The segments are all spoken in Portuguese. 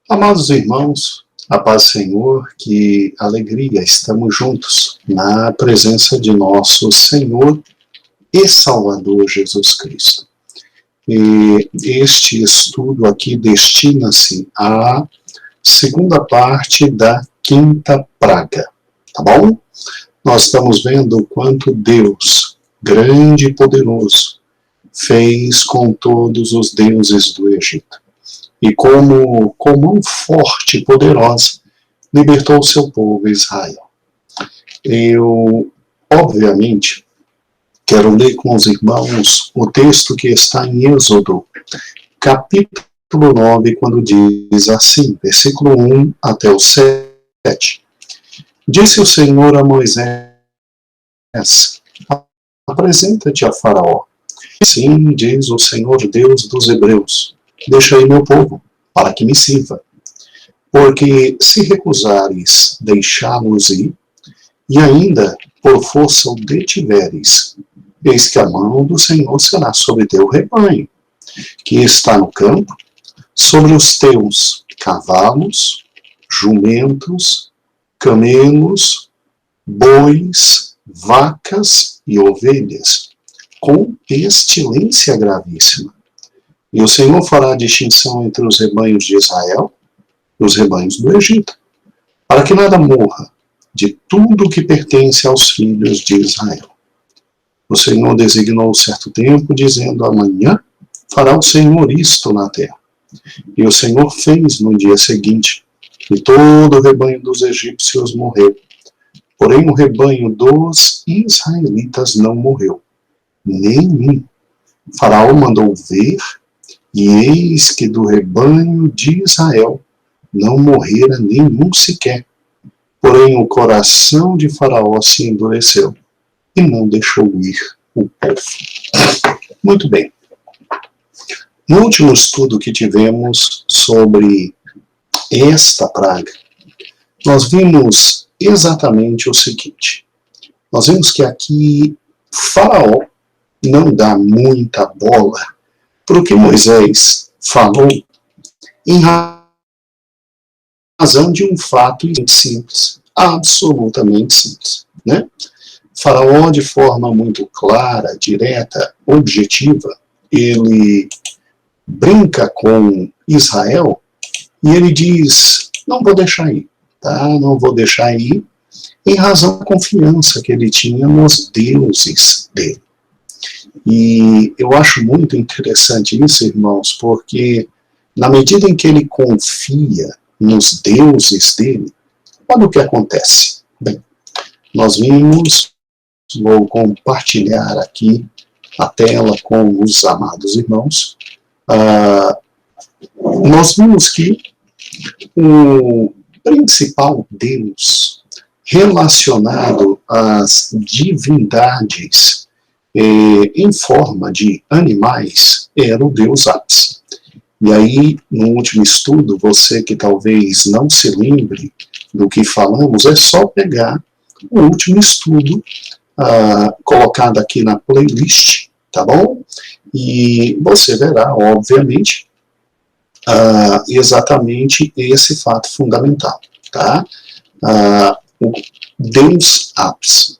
Amados irmãos, a paz do Senhor, que alegria, estamos juntos na presença de nosso Senhor e Salvador Jesus Cristo. E este estudo aqui destina-se à segunda parte da quinta praga, tá bom? Nós estamos vendo o quanto Deus, grande e poderoso, fez com todos os deuses do Egito. E como com mão forte e poderosa, libertou o seu povo Israel. Eu, obviamente, quero ler com os irmãos o texto que está em Êxodo, capítulo 9, quando diz assim, versículo 1 até o 7. Disse o Senhor a Moisés, apresenta-te a Faraó. Sim, diz o Senhor Deus dos Hebreus, deixa aí meu povo, para que me sirva. Porque se recusares deixá-los ir, e ainda por força o detiveres, eis que a mão do Senhor será sobre teu rebanho, que está no campo, sobre os teus cavalos, jumentos, camelos, bois, vacas e ovelhas, com pestilência gravíssima. E o Senhor fará distinção entre os rebanhos de Israel e os rebanhos do Egito, para que nada morra de tudo que pertence aos filhos de Israel. O Senhor designou certo tempo, dizendo, amanhã fará o Senhor isto na terra. E o Senhor fez no dia seguinte, e todo o rebanho dos egípcios morreu. Porém o rebanho dos israelitas não morreu, nenhum. Faraó mandou ver, e eis que do rebanho de Israel não morrera nenhum sequer. Porém o coração de Faraó se endureceu e não deixou ir o povo. Muito bem. No último estudo que tivemos sobre esta praga, nós vimos exatamente o seguinte. Nós vimos que aqui Faraó não dá muita bola para o que Moisés falou em razão de um fato simples, absolutamente simples, né? Faraó, de forma muito clara, direta, objetiva, ele brinca com Israel e ele diz, não vou deixar ir, tá? Não vou deixar ir, em razão da confiança que ele tinha nos deuses dele. E eu acho muito interessante isso, irmãos, porque na medida em que ele confia nos deuses dele, olha o que acontece. Bem, nós vimos, vou compartilhar aqui a tela com os amados irmãos, nós vimos que o principal Deus relacionado às divindades em forma de animais era o Deus Apis. E aí, no último estudo, você que talvez não se lembre do que falamos, é só pegar o último estudo colocado aqui na playlist, tá bom? E você verá, obviamente, exatamente esse fato fundamental, tá? O Deus Apis.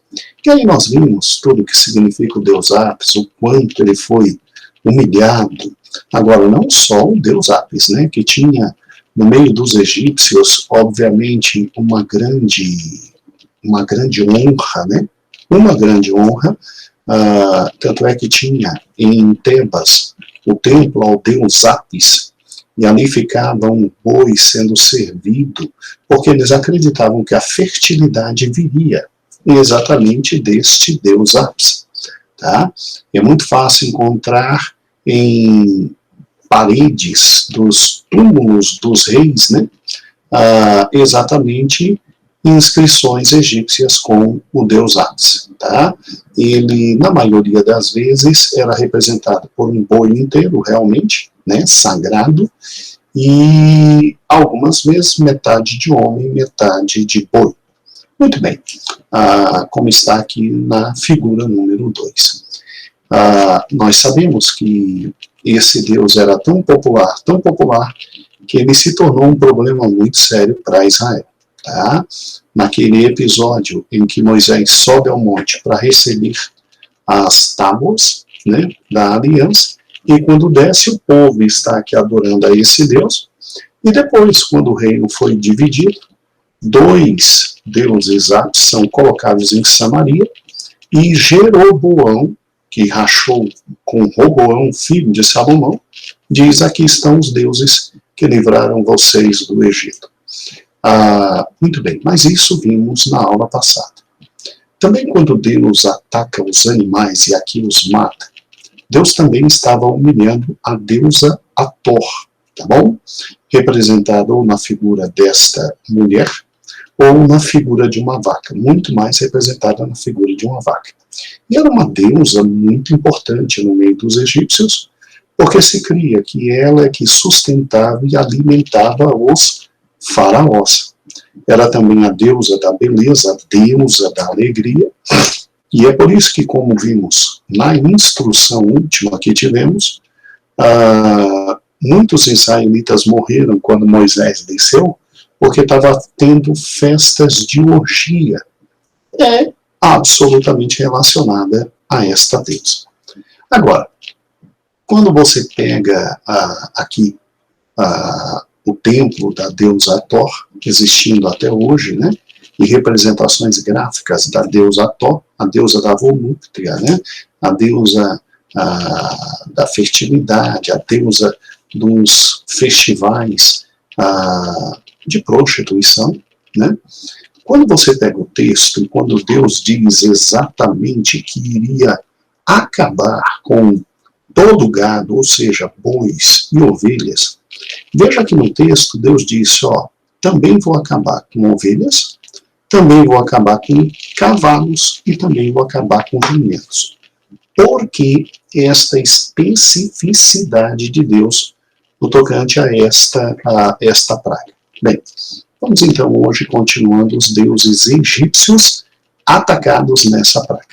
E aí nós vimos tudo o que significa o Deus Apis, o quanto ele foi humilhado. Agora, não só o Deus Apis, né, que tinha no meio dos egípcios, obviamente, uma grande honra, né? Uma grande honra, tanto é que tinha em Tebas o templo ao Deus Apis, e ali ficava um boi sendo servido, porque eles acreditavam que a fertilidade viria exatamente deste Deus Apis. Tá? É muito fácil encontrar em paredes dos túmulos dos reis, né? Exatamente inscrições egípcias com o Deus Apis. Tá? Ele, na maioria das vezes, era representado por um boi inteiro, realmente, né? Sagrado, e algumas vezes metade de homem, metade de boi. Muito bem, como está aqui na figura número 2. Nós sabemos que esse Deus era tão popular, que ele se tornou um problema muito sério para Israel. Tá? Naquele episódio em que Moisés sobe ao monte para receber as tábuas, né, da aliança, e quando desce o povo está aqui adorando a esse Deus, e depois, quando o reino foi dividido, 2 deuses são colocados em Samaria, e Jeroboão, que rachou com Roboão, filho de Salomão, diz: aqui estão os deuses que livraram vocês do Egito. Muito bem, mas isso vimos na aula passada. Também quando Deus ataca os animais e aqui os mata, Deus também estava humilhando a deusa Hathor, tá bom? Representada ou na figura desta mulher, ou na figura de uma vaca, muito mais representada na figura de uma vaca. E era uma deusa muito importante no meio dos egípcios, porque se cria que ela é que sustentava e alimentava os faraós. Era também a deusa da beleza, a deusa da alegria, e é por isso que, como vimos na instrução última que tivemos, muitos israelitas morreram quando Moisés desceu, porque estava tendo festas de orgia. É absolutamente relacionada a esta deusa. Agora, quando você pega aqui o templo da deusa Hathor, existindo até hoje, né, e representações gráficas da deusa Hathor, a deusa da volúpia, né, a deusa da fertilidade, a deusa dos festivais de prostituição, né? Quando você pega o texto e quando Deus diz exatamente que iria acabar com todo o gado, ou seja, bois e ovelhas, veja que no texto Deus diz, ó, também vou acabar com ovelhas, também vou acabar com cavalos e também vou acabar com jumentos. Por que esta especificidade de Deus no tocante a esta praga? Bem, vamos então hoje continuando os deuses egípcios atacados nessa praga.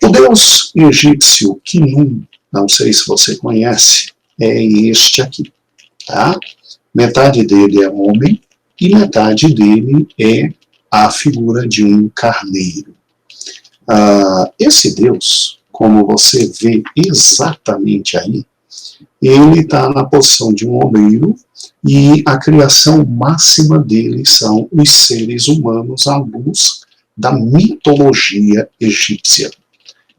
O deus egípcio Khnum, não sei se você conhece, é este aqui, tá? Metade dele é homem e metade dele é a figura de um carneiro. Esse deus, como você vê exatamente aí, ele está na posição de um oleiro e a criação máxima dele são os seres humanos à luz da mitologia egípcia.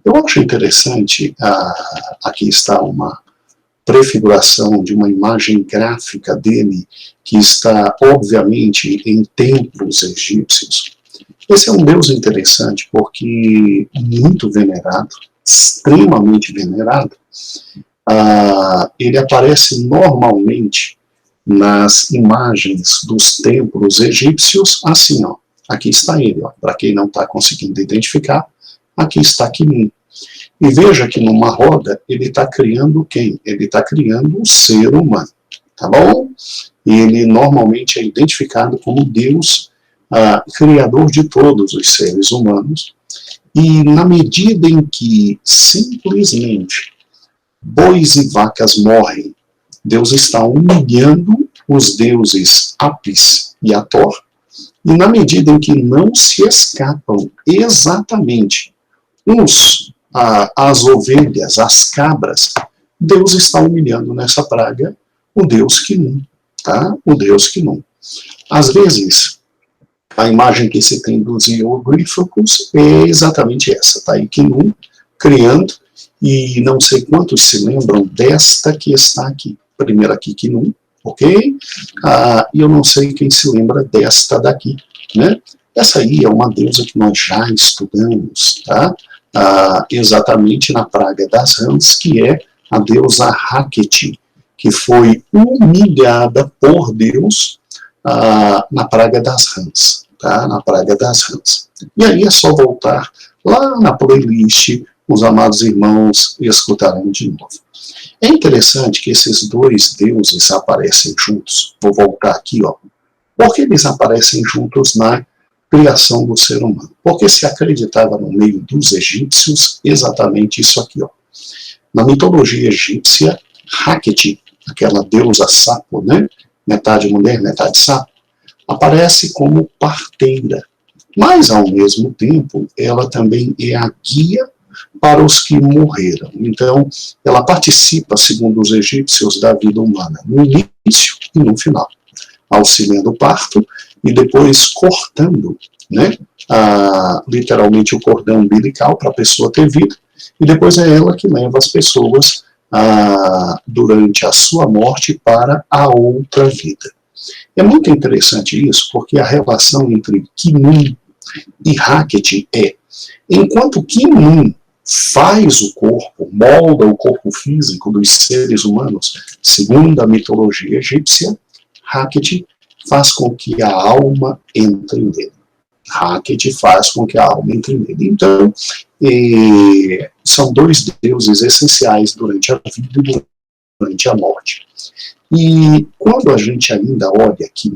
Eu acho interessante, aqui está uma prefiguração de uma imagem gráfica dele, que está, obviamente, em templos egípcios. Esse é um deus interessante, porque muito venerado, extremamente venerado. Ele aparece normalmente nas imagens dos templos egípcios, assim, ó. Aqui está ele, ó. Para quem não está conseguindo identificar, aqui está Khnum. E veja que numa roda ele está criando quem? Ele está criando o ser humano, tá bom? E ele normalmente é identificado como Deus, criador de todos os seres humanos. E na medida em que simplesmente bois e vacas morrem, Deus está humilhando os deuses Apis e Hathor, e na medida em que não se escapam exatamente as ovelhas, as cabras, Deus está humilhando nessa praga o Deus Khnum, tá? O Deus Khnum. Às vezes, a imagem que se tem dos hieroglíficos é exatamente essa, tá? E Khnum criando, e não sei quantos se lembram desta que está aqui. Primeiro aqui Khnum, ok? E eu não sei quem se lembra desta daqui, né? Essa aí é uma deusa que nós já estudamos, tá? Exatamente na praga das rãs, que é a deusa Hecate, que foi humilhada por Deus na praga das rãs, tá? Na praga das rãs. E aí é só voltar lá na playlist, os amados irmãos escutarão de novo. É interessante que esses dois deuses aparecem juntos. Vou voltar aqui, ó. Por que eles aparecem juntos na criação do ser humano? Porque se acreditava no meio dos egípcios exatamente isso aqui, ó. Na mitologia egípcia, Hecate aquela deusa sapo, né? Metade mulher, metade sapo, aparece como parteira. Mas, ao mesmo tempo, ela também é a guia para os que morreram. Então, ela participa, segundo os egípcios, da vida humana, no início e no final, auxiliando o parto e depois cortando, né, literalmente o cordão umbilical para a pessoa ter vida, e depois é ela que leva as pessoas durante a sua morte para a outra vida. É muito interessante isso, porque a relação entre Khnum e Hecate enquanto Khnum faz o corpo, molda o corpo físico dos seres humanos, segundo a mitologia egípcia, Hecate faz com que a alma entre nele. Hecate faz com que a alma entre nele. Então, são dois deuses essenciais durante a vida e durante a morte. E quando a gente ainda olha que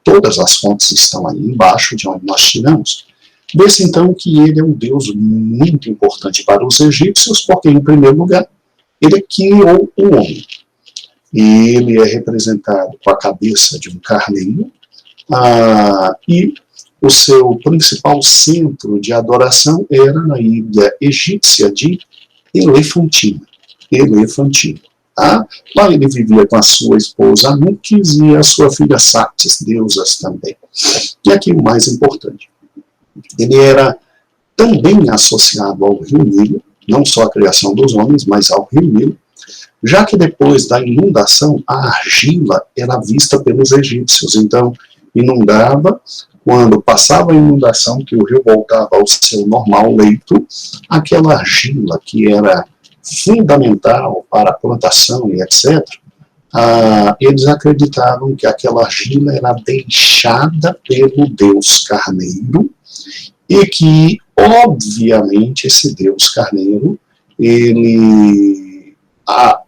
todas as fontes estão aí embaixo de onde nós tiramos, vê-se então que ele é um deus muito importante para os egípcios, porque, em primeiro lugar, ele criou o homem. E ele é representado com a cabeça de um carneiro, e o seu principal centro de adoração era na ilha egípcia de Elefantina. Lá ele vivia com a sua esposa Anubis e a sua filha Satis, deusas também. E aqui o mais importante, ele era também associado ao rio Nilo, não só a criação dos homens, mas ao rio Nilo, já que depois da inundação, a argila era vista pelos egípcios. Então, inundava, quando passava a inundação, que o rio voltava ao seu normal leito, aquela argila que era fundamental para a plantação e etc., eles acreditavam que aquela argila era deixada pelo deus carneiro e que, obviamente, esse deus carneiro, ele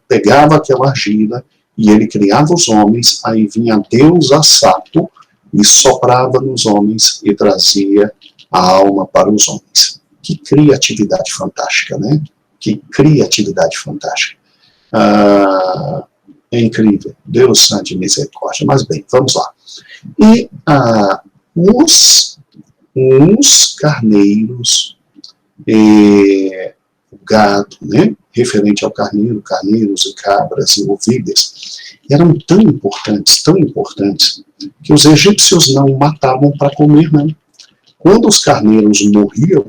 pegava aquela argila e ele criava os homens, aí vinha a deusa sapo e soprava nos homens e trazia a alma para os homens. Que criatividade fantástica, né? Que criatividade fantástica. É incrível. Deus de misericórdia. Mas bem, vamos lá. E os carneiros, o gado, né? Referente ao carneiro, carneiros e cabras e ovelhas, eram tão importantes, que os egípcios não matavam para comer, não. Quando os carneiros morriam,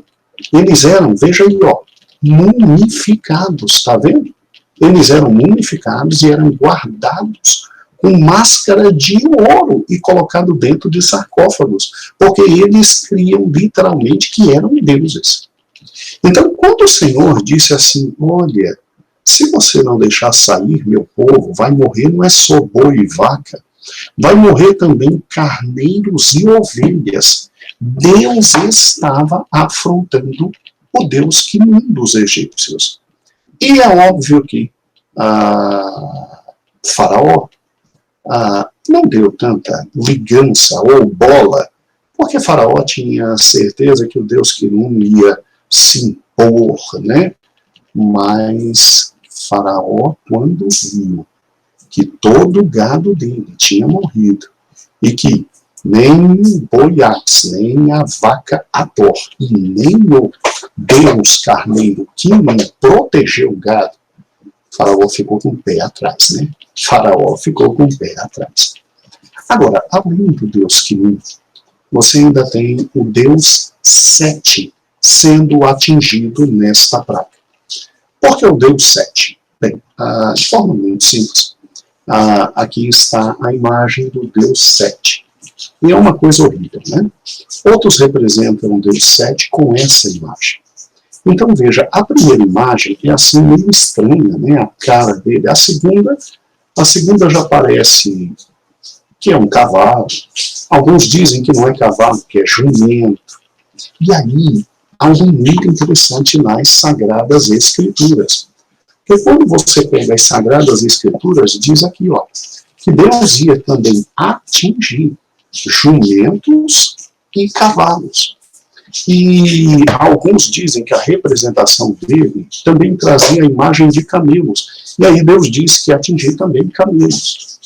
eles eram, veja aí, ó, mumificados, está vendo? Eles eram mumificados e eram guardados com máscara de ouro e colocados dentro de sarcófagos, porque eles criam literalmente que eram deuses. Então, quando o Senhor disse assim, olha, se você não deixar sair meu povo, vai morrer não é só boi e vaca, vai morrer também carneiros e ovelhas. Deus estava afrontando o Deus Khnum dos egípcios. E é óbvio que Faraó não deu tanta ligança ou bola, porque Faraó tinha certeza que o Deus Khnum ia se impor, né? Mas Faraó, quando viu que todo o gado dele tinha morrido e que nem Boiates, nem a vaca Hathor e nem o Deus carneiro Khnum protegeu o gado, Faraó ficou com o pé atrás, né? Faraó ficou com o pé atrás. Agora, além do Deus Khnum, você ainda tem o Deus Sete sendo atingido nesta praga. Por que o Deus Sete? Bem, de forma muito simples, aqui está a imagem do Deus Sete. E é uma coisa horrível, né? Outros representam o Deus Sete com essa imagem. Então veja, a primeira imagem é assim meio estranha, né? A cara dele. A segunda já parece que é um cavalo. Alguns dizem que não é cavalo, que é jumento. E aí, algo muito interessante nas Sagradas Escrituras. Porque quando você pega as Sagradas Escrituras, diz aqui, ó, que Deus ia também atingir jumentos e cavalos. E alguns dizem que a representação dele também trazia a imagem de camelos. E aí Deus disse que atingia também camelos.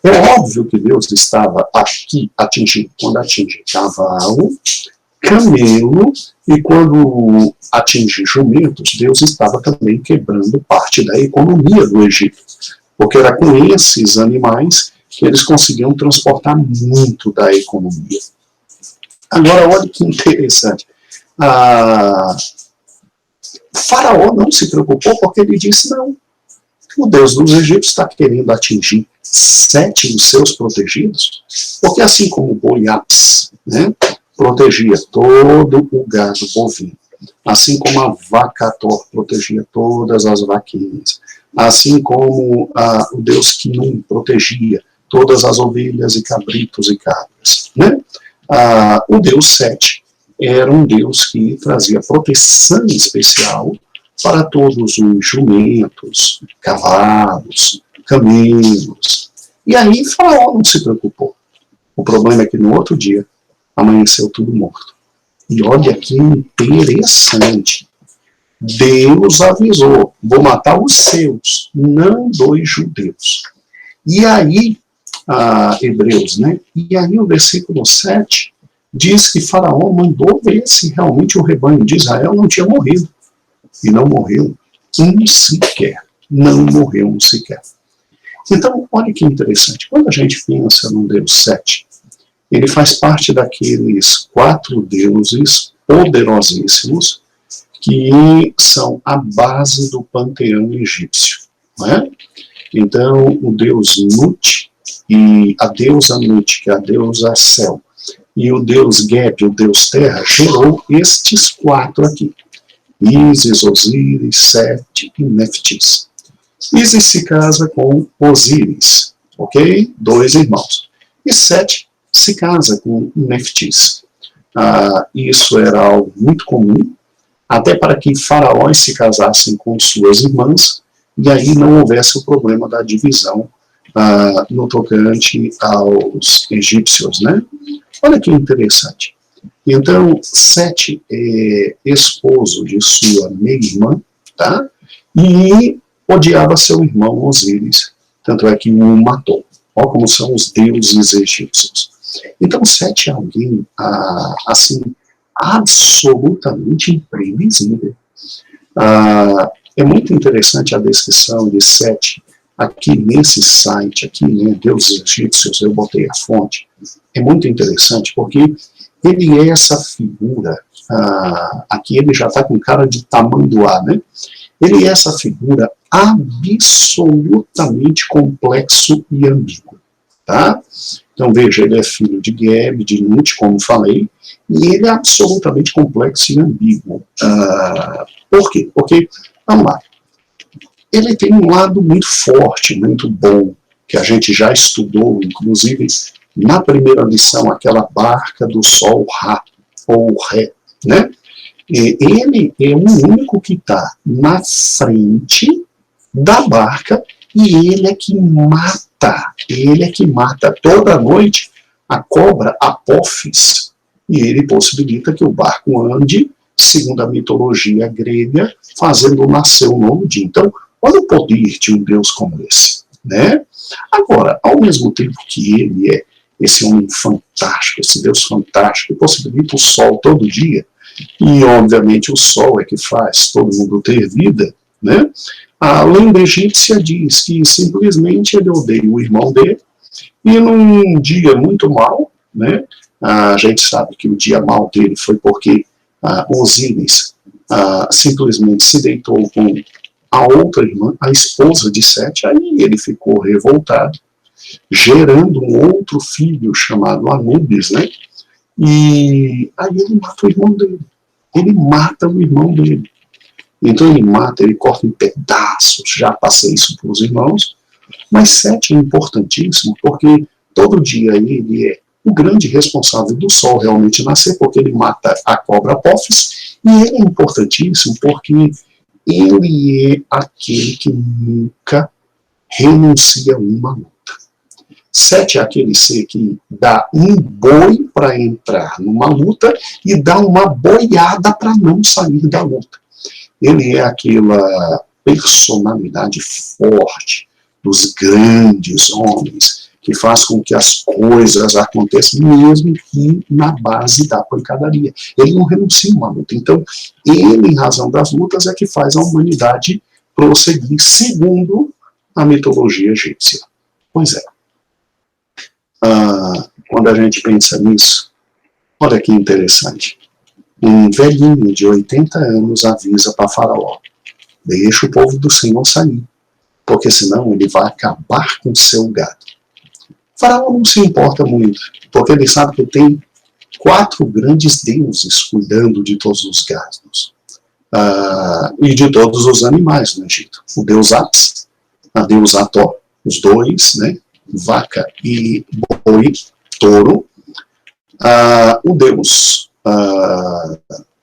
É óbvio que Deus estava aqui atingindo, quando atinge cavalo, camelo, e quando atinge jumentos, Deus estava também quebrando parte da economia do Egito. Porque era com esses animais que eles conseguiam transportar muito da economia. Agora, olha que interessante. Faraó não se preocupou porque ele disse, não, o Deus dos egípcios está querendo atingir 7 dos seus protegidos, porque assim como o boi ápis, né, protegia todo o gado bovino, assim como a vaca Thor protegia todas as vaquinhas, assim como o Deus Quinum protegia todas as ovelhas e cabritos e cabras, né? O Deus Sete era um Deus que trazia proteção especial para todos os jumentos, cavalos, camelos. E aí Faraó não se preocupou. O problema é que no outro dia amanheceu tudo morto. E olha que interessante. Deus avisou, vou matar os seus, não dos judeus. E aí, Hebreus, né? E aí o versículo 7 diz que Faraó mandou ver se realmente o rebanho de Israel não tinha morrido. E não morreu um sequer. Não morreu um sequer. Então, olha que interessante. Quando a gente pensa no Deus 7, ele faz parte daqueles 4 deuses poderosíssimos que são a base do panteão egípcio. Não é? Então, o deus Nut e a deusa Nut, que é a deusa Céu, e o deus Geb, o deus Terra, gerou estes 4 aqui. Ísis, Osíris, Sete e Neftis. Ísis se casa com Osíris, ok? 2 irmãos. E Sete se casa com Neftis. Isso era algo muito comum, até para que faraós se casassem com suas irmãs, e aí não houvesse o problema da divisão no tocante aos egípcios, né? Olha que interessante. Então, Sete é esposo de sua meia-irmã, tá? E odiava seu irmão Osíris, tanto é que o matou. Olha como são os deuses egípcios. Então, Sete é alguém, assim, absolutamente imprevisível. É muito interessante a descrição de Sete aqui nesse site, aqui, né, Deuses Egípcios, eu botei a fonte. É muito interessante porque ele é essa figura, aqui ele já está com cara de tamanduá, né? Ele é essa figura absolutamente complexo e ambíguo, tá? Então veja, ele é filho de Geb, de Nut, como falei, e ele é absolutamente complexo e ambíguo. Por quê? Porque, vamos lá, ele tem um lado muito forte, muito bom, que a gente já estudou, inclusive na primeira lição, aquela barca do Sol Ra, ou Ré, né? Ele é o único que está na frente da barca e ele é que mata toda noite a cobra Apófis, e ele possibilita que o barco ande, segundo a mitologia grega, fazendo nascer um novo dia. Então, olha o poder de um Deus como esse, né? Agora, ao mesmo tempo que ele é esse homem fantástico, esse Deus fantástico, que possibilita o sol todo dia, e obviamente o sol é que faz todo mundo ter vida, né? A lenda egípcia diz que simplesmente ele odeia o irmão dele, e num dia muito mau, né? A gente sabe que o dia mau dele foi porque Osíris simplesmente se deitou com a outra irmã, a esposa de Sete, aí ele ficou revoltado, gerando um outro filho chamado Anubis, né? E aí ele mata o irmão dele. Ele mata o irmão dele. Então ele mata, ele corta em pedaços, já passei isso para os irmãos, mas Sete é importantíssimo porque todo dia ele é o grande responsável do sol realmente nascer, porque ele mata a cobra Apófis, e ele é importantíssimo porque ele é aquele que nunca renuncia a uma luta. Sete é aquele ser que dá um boi para entrar numa luta e dá uma boiada para não sair da luta. Ele é aquela personalidade forte dos grandes homens que faz com que as coisas aconteçam mesmo que na base da pancadaria. Ele não renuncia a uma luta. Então, ele, em razão das lutas, é que faz a humanidade prosseguir segundo a mitologia egípcia. Pois é. Quando a gente pensa nisso, olha que interessante. Um velhinho de 80 anos avisa para Faraó: deixa o povo do Senhor sair, porque senão ele vai acabar com o seu gado. Faraó não se importa muito, porque ele sabe que tem 4 grandes deuses cuidando de todos os gados e de todos os animais no Egito. O deus Apis, a deusa Ató, os dois, né? Vaca e boi, touro, o deus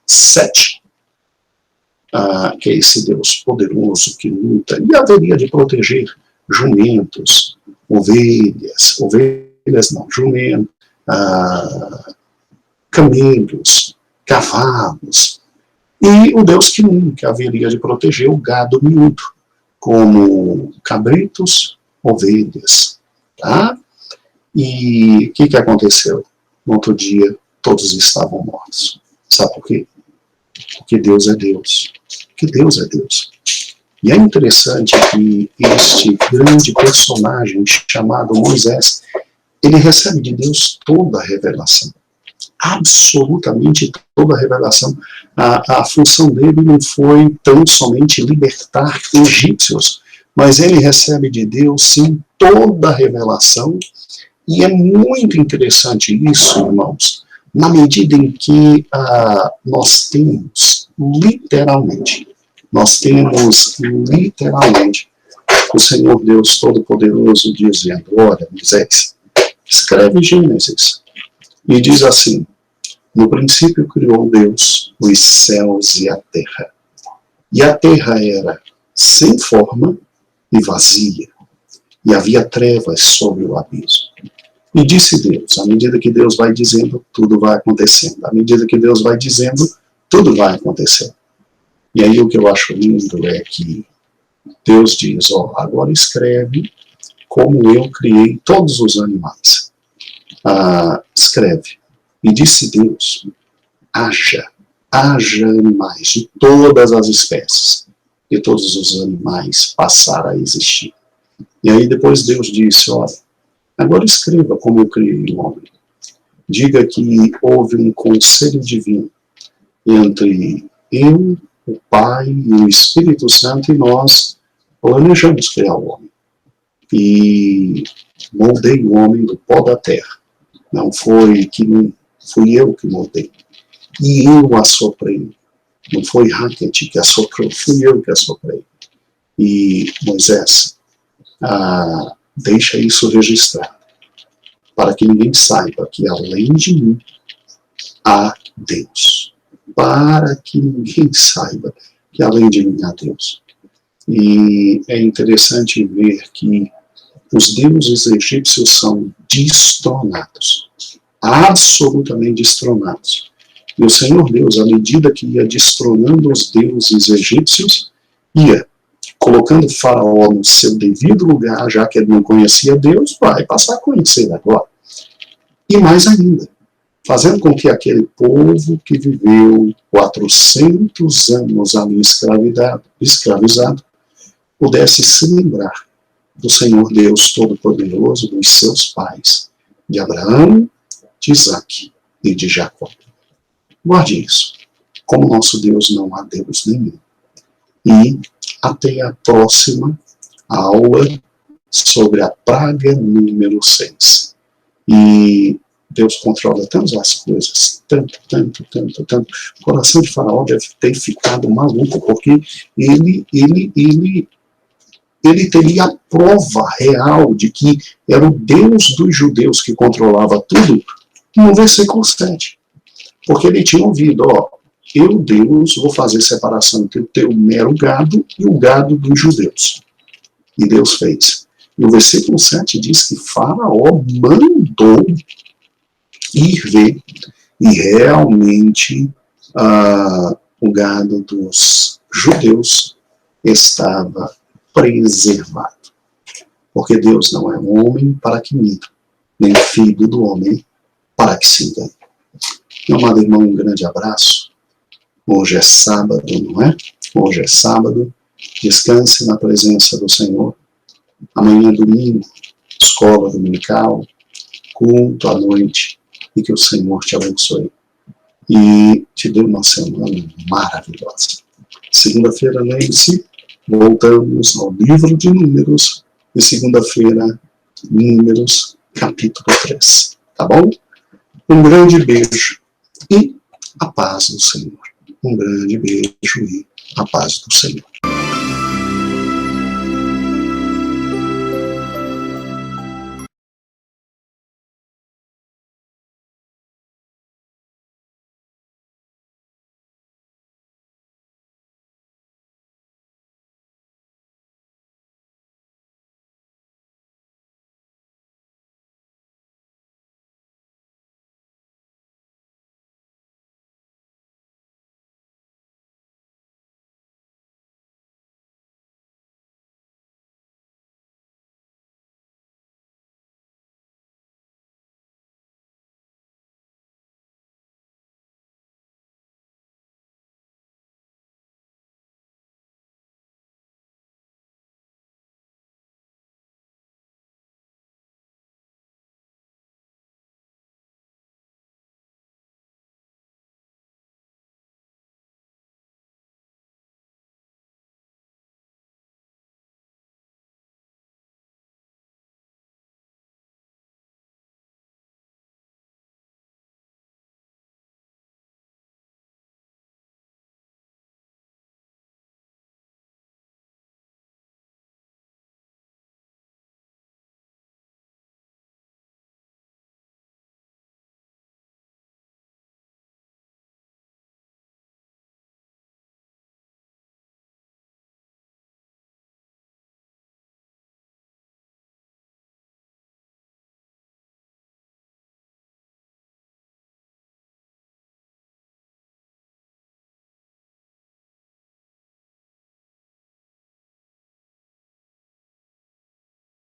Sete, que é esse deus poderoso que luta e haveria de proteger jumentos, jumentos, camelos, cavalos, e o deus Quinum, que haveria de proteger o gado miúdo, como cabritos, ovelhas, tá? E o que aconteceu? No outro dia, todos estavam mortos. Sabe por quê? Porque Deus é Deus. Porque Deus é Deus. E é interessante que este grande personagem chamado Moisés, ele recebe de Deus toda a revelação. Absolutamente toda a revelação. A função dele não foi tão somente libertar egípcios, mas ele recebe de Deus, sim, toda a revelação. E é muito interessante isso, irmãos, na medida em que nós temos literalmente o Senhor Deus Todo-Poderoso dizendo: olha, Moisés, escreve Gênesis, e diz assim: no princípio criou Deus os céus e a terra. E a terra era sem forma e vazia, e havia trevas sobre o abismo. E disse Deus: à medida que Deus vai dizendo, tudo vai acontecendo. À medida que Deus vai dizendo, tudo vai acontecendo. E aí o que eu acho lindo é que Deus diz: ó, agora escreve como eu criei todos os animais. Escreve. E disse Deus: haja animais de todas as espécies. E todos os animais passaram a existir. E aí depois Deus disse: olha, agora escreva como eu criei o homem. Diga que houve um conselho divino entre eu, o Pai e o Espírito Santo, e nós planejamos criar o homem. E moldei o homem do pó da terra. Não foi fui eu que moldei. E eu assoprei. Não foi Hackett que assoprou, fui eu que assoprei. E Moisés, deixa isso registrado, para que ninguém saiba que além de mim há Deus. Para que ninguém saiba que além de mim há Deus. E é interessante ver que os deuses egípcios são destronados, absolutamente destronados. E o Senhor Deus, à medida que ia destronando os deuses egípcios, ia colocando Faraó no seu devido lugar, já que ele não conhecia Deus, vai passar a conhecer agora. E mais ainda, fazendo com que aquele povo que viveu 400 anos ali escravizado, pudesse se lembrar do Senhor Deus Todo-Poderoso, dos seus pais, de Abraão, de Isaque e de Jacó. Guarde isso. Como nosso Deus não há Deus nenhum. E até a próxima aula sobre a praga número 6. E Deus controla tantas as coisas, tanto. O coração de Faraó deve ter ficado maluco, porque ele teria a prova real de que era o Deus dos judeus que controlava tudo no versículo 7. Porque ele tinha ouvido: ó, eu, Deus, vou fazer separação entre o teu mero gado e o gado dos judeus. E Deus fez. E o versículo 7 diz que Faraó mandou ir ver, e realmente o gado dos judeus estava preservado. Porque Deus não é um homem para que minta, nem filho do homem para que se engane. Meu amado irmão, um grande abraço. Hoje é sábado, não é? Hoje é sábado. Descanse na presença do Senhor. Amanhã é domingo, escola dominical, culto à noite. E que o Senhor te abençoe. E te dê uma semana maravilhosa. Segunda-feira, lembre-se, voltamos ao livro de Números. E segunda-feira, Números, capítulo 3. Tá bom? Um grande beijo e a paz do Senhor. Um grande beijo e a paz do Senhor.